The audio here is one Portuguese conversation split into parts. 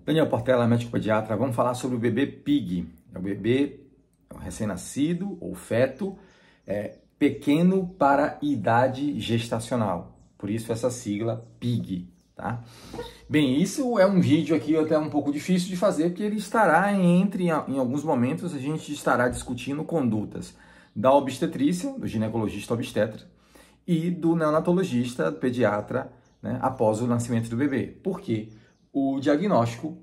Daniel Portela, médico pediatra. Vamos falar sobre o bebê PIG. É o bebê recém-nascido ou feto pequeno para idade gestacional. Por isso essa sigla PIG, tá? Bem, isso é um vídeo aqui até um pouco difícil de fazer, porque ele estará em alguns momentos a gente estará discutindo condutas da obstetrícia, do ginecologista obstetra, e do neonatologista pediatra, né, após o nascimento do bebê. Por quê? O diagnóstico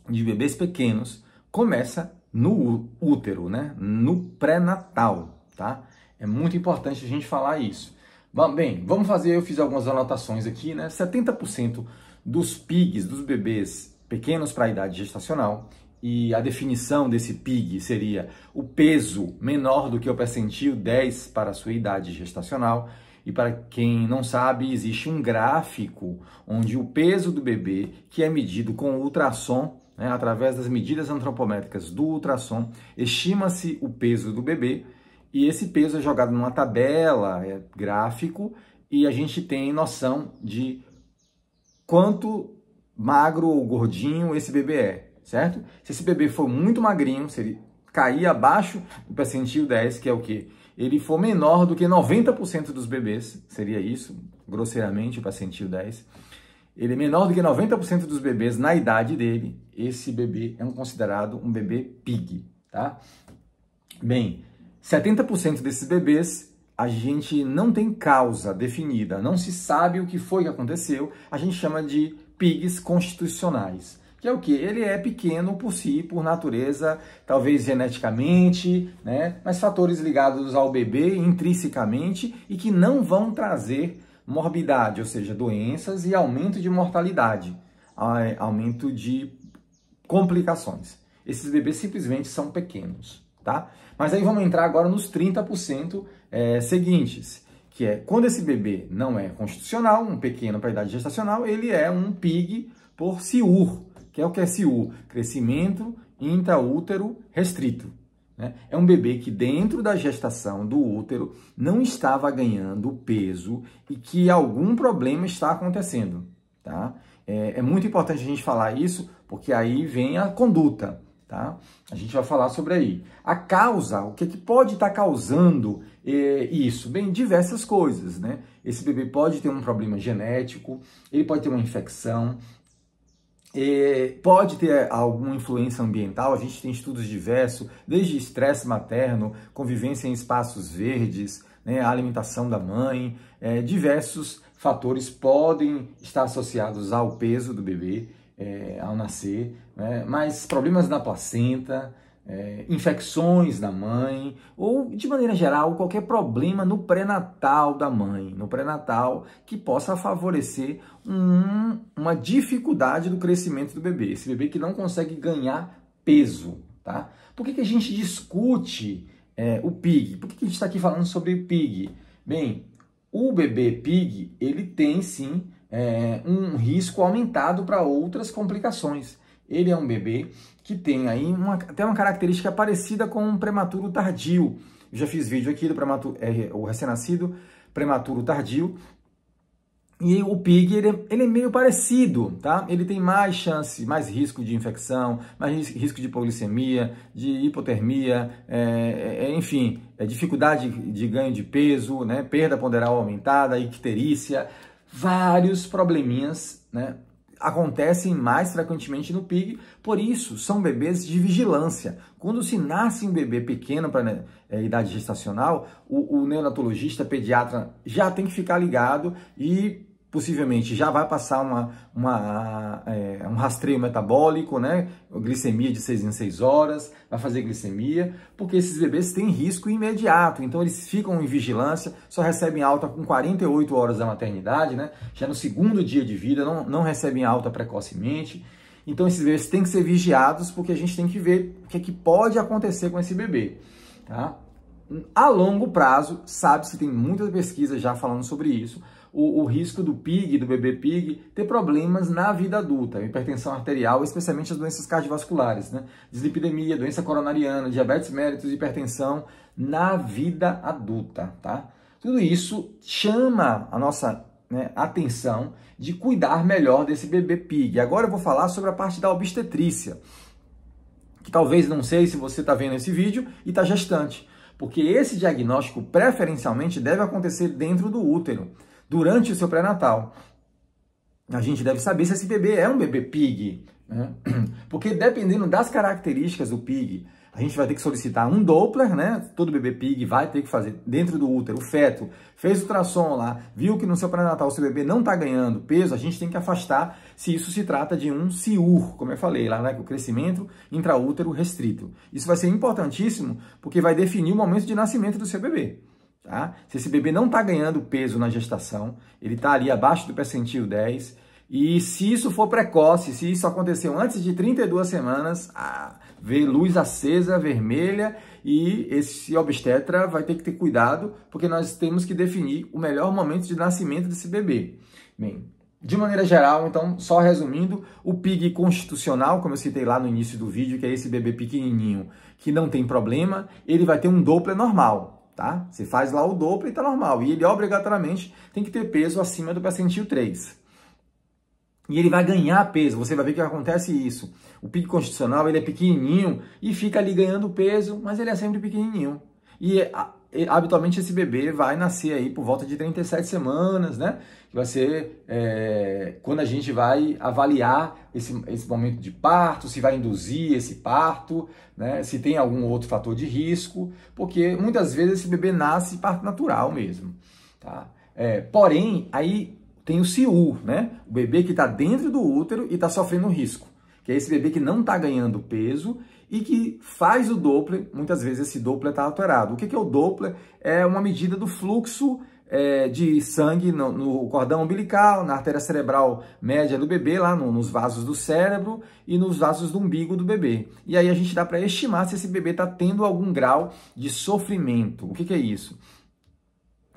de bebês pequenos começa no útero, né? No pré-natal, tá? É muito importante a gente falar isso. Bem, eu fiz algumas anotações aqui, né? 70% dos PIGs, dos bebês pequenos para a idade gestacional, e a definição desse PIG seria o peso menor do que o percentil 10 para a sua idade gestacional. E para quem não sabe, existe um gráfico onde o peso do bebê, que é medido com ultrassom, né, através das medidas antropométricas do ultrassom, estima-se o peso do bebê e esse peso é jogado numa tabela, gráfico, e a gente tem noção de quanto magro ou gordinho esse bebê é, certo? Se esse bebê for muito magrinho, se ele cair abaixo do percentil 10, que é o quê? Ele for menor do que 90% dos bebês, seria isso, grosseiramente, o percentil 10, ele é menor do que 90% dos bebês na idade dele, esse bebê é considerado um bebê PIG, tá? Bem, 70% desses bebês a gente não tem causa definida, não se sabe o que foi que aconteceu, a gente chama de PIGs constitucionais. Que é o que? Ele é pequeno por si, por natureza, talvez geneticamente, né? Mas fatores ligados ao bebê intrinsecamente e que não vão trazer morbidade, ou seja, doenças e aumento de mortalidade, aumento de complicações. Esses bebês simplesmente são pequenos, tá? Mas aí vamos entrar agora nos 30% seguintes, que é quando esse bebê não é constitucional, um pequeno para a idade gestacional, ele é um PIG por CIUR, que é o que é CIUR? Crescimento intraútero restrito. Né? É um bebê que dentro da gestação do útero não estava ganhando peso e que algum problema está acontecendo. Tá? É muito importante a gente falar isso, porque aí vem a conduta. Tá? A gente vai falar sobre aí. A causa, o que pode estar causando isso? Bem, diversas coisas. Né? Esse bebê pode ter um problema genético, ele pode ter uma infecção, pode ter alguma influência ambiental, a gente tem estudos diversos, desde estresse materno, convivência em espaços verdes, né, a alimentação da mãe, diversos fatores podem estar associados ao peso do bebê ao nascer, né, mas problemas na placenta, infecções da mãe, ou de maneira geral, qualquer problema no pré-natal da mãe, no pré-natal que possa favorecer uma dificuldade do crescimento do bebê, esse bebê que não consegue ganhar peso, tá? Por que a gente discute o PIG? Por que a gente está aqui falando sobre o PIG? Bem, o bebê PIG, ele tem sim um risco aumentado para outras complicações. Ele é um bebê que tem aí até uma característica parecida com um prematuro tardio. Eu já fiz vídeo aqui do o recém-nascido prematuro tardio. E o PIG, ele é meio parecido, tá? Ele tem mais chance, mais risco de infecção, mais risco de hipoglicemia, de hipotermia, enfim, dificuldade de ganho de peso, né? Perda ponderal aumentada, icterícia, vários probleminhas, né? Acontecem mais frequentemente no PIG, por isso são bebês de vigilância. Quando se nasce um bebê pequeno para idade gestacional, o neonatologista pediatra já tem que ficar ligado e possivelmente já vai passar um rastreio metabólico, né? Glicemia de 6 em 6 horas, vai fazer glicemia, porque esses bebês têm risco imediato, então eles ficam em vigilância, só recebem alta com 48 horas da maternidade, né? Já no segundo dia de vida, não recebem alta precocemente. Então esses bebês têm que ser vigiados, porque a gente tem que ver o que pode acontecer com esse bebê, tá? A longo prazo, sabe-se, tem muitas pesquisas já falando sobre isso, o risco do PIG, do bebê PIG, ter problemas na vida adulta, hipertensão arterial, especialmente as doenças cardiovasculares, né? Dislipidemia, doença coronariana, diabetes mellitus, hipertensão na vida adulta, tá? Tudo isso chama a nossa né, atenção de cuidar melhor desse bebê pig. Agora eu vou falar sobre a parte da obstetrícia, que talvez não sei se você está vendo esse vídeo e está gestante, porque esse diagnóstico preferencialmente deve acontecer dentro do útero, durante o seu pré-natal. A gente deve saber se esse bebê é um bebê pig, né? Porque dependendo das características do pig, a gente vai ter que solicitar um Doppler, né? Todo bebê pig vai ter que fazer dentro do útero. O feto fez o ultrassom lá, viu que no seu pré-natal o seu bebê não está ganhando peso, a gente tem que afastar se isso se trata de um CIUR, como eu falei lá, né? O crescimento intraútero restrito. Isso vai ser importantíssimo porque vai definir o momento de nascimento do seu bebê. Tá? Se esse bebê não está ganhando peso na gestação, ele está ali abaixo do percentil 10, e se isso for precoce, se isso aconteceu antes de 32 semanas, vê luz acesa, vermelha, e esse obstetra vai ter que ter cuidado, porque nós temos que definir o melhor momento de nascimento desse bebê. Bem, de maneira geral, então, só resumindo, o PIG constitucional, como eu citei lá no início do vídeo, que é esse bebê pequenininho que não tem problema, ele vai ter um Doppler normal. Tá? Você faz lá o Doppler e está normal. E ele obrigatoriamente tem que ter peso acima do percentil 3. E ele vai ganhar peso. Você vai ver que acontece isso. O PIG constitucional ele é pequenininho e fica ali ganhando peso, mas ele é sempre pequenininho. E habitualmente esse bebê vai nascer aí por volta de 37 semanas, né? Que vai ser quando a gente vai avaliar esse momento de parto, se vai induzir esse parto, né? Se tem algum outro fator de risco, porque muitas vezes esse bebê nasce parto natural mesmo, tá? Porém, aí tem o CIU, né? O bebê que está dentro do útero e está sofrendo risco, que é esse bebê que não está ganhando peso e que faz o Doppler, muitas vezes esse Doppler está alterado. O que é o Doppler? É uma medida do fluxo de sangue no cordão umbilical, na artéria cerebral média do bebê, lá nos vasos do cérebro e nos vasos do umbigo do bebê. E aí a gente dá para estimar se esse bebê está tendo algum grau de sofrimento. O que é isso?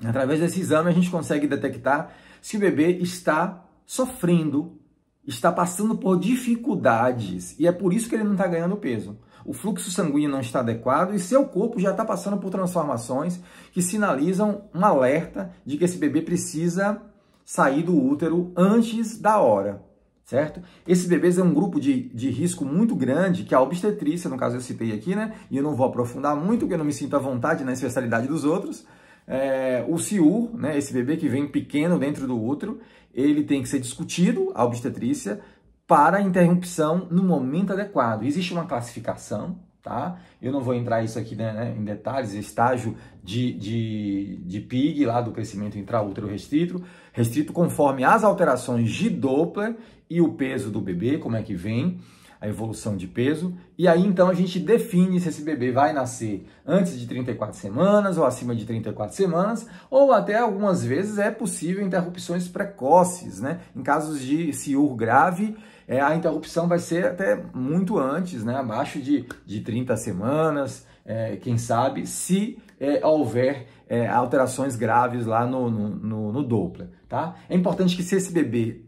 Através desse exame a gente consegue detectar se o bebê está sofrendo, está passando por dificuldades, e é por isso que ele não está ganhando peso. O fluxo sanguíneo não está adequado e seu corpo já está passando por transformações que sinalizam um alerta de que esse bebê precisa sair do útero antes da hora, certo? Esses bebês é um grupo de risco muito grande, que a obstetrícia, no caso eu citei aqui, né? E eu não vou aprofundar muito, porque eu não me sinto à vontade na especialidade dos outros. O CIUR, né, esse bebê que vem pequeno dentro do útero, ele tem que ser discutido, a obstetrícia, para a interrupção no momento adequado. Existe uma classificação, tá? Eu não vou entrar isso aqui, né, em detalhes, estágio de PIG, lá do crescimento intraútero restrito conforme as alterações de Doppler e o peso do bebê, como é que vem, a evolução de peso, e aí então a gente define se esse bebê vai nascer antes de 34 semanas ou acima de 34 semanas, ou até algumas vezes é possível interrupções precoces, né? Em casos de CIUR grave, a interrupção vai ser até muito antes, né? Abaixo de 30 semanas, quem sabe, se houver alterações graves lá no Doppler, tá? É importante que se esse bebê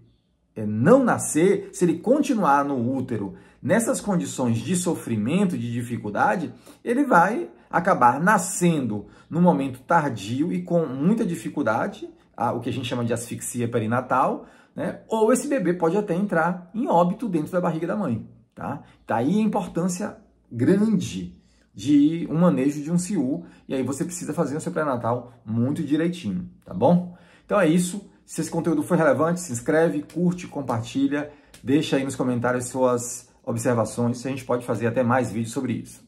não nascer, se ele continuar no útero nessas condições de sofrimento, de dificuldade, ele vai acabar nascendo no momento tardio e com muita dificuldade, o que a gente chama de asfixia perinatal, né? Ou esse bebê pode até entrar em óbito dentro da barriga da mãe, tá? Daí a importância grande de um manejo de um CIU, e aí você precisa fazer o seu pré-natal muito direitinho, tá bom? Então é isso. Se esse conteúdo foi relevante, se inscreve, curte, compartilha, deixa aí nos comentários suas observações, a gente pode fazer até mais vídeos sobre isso.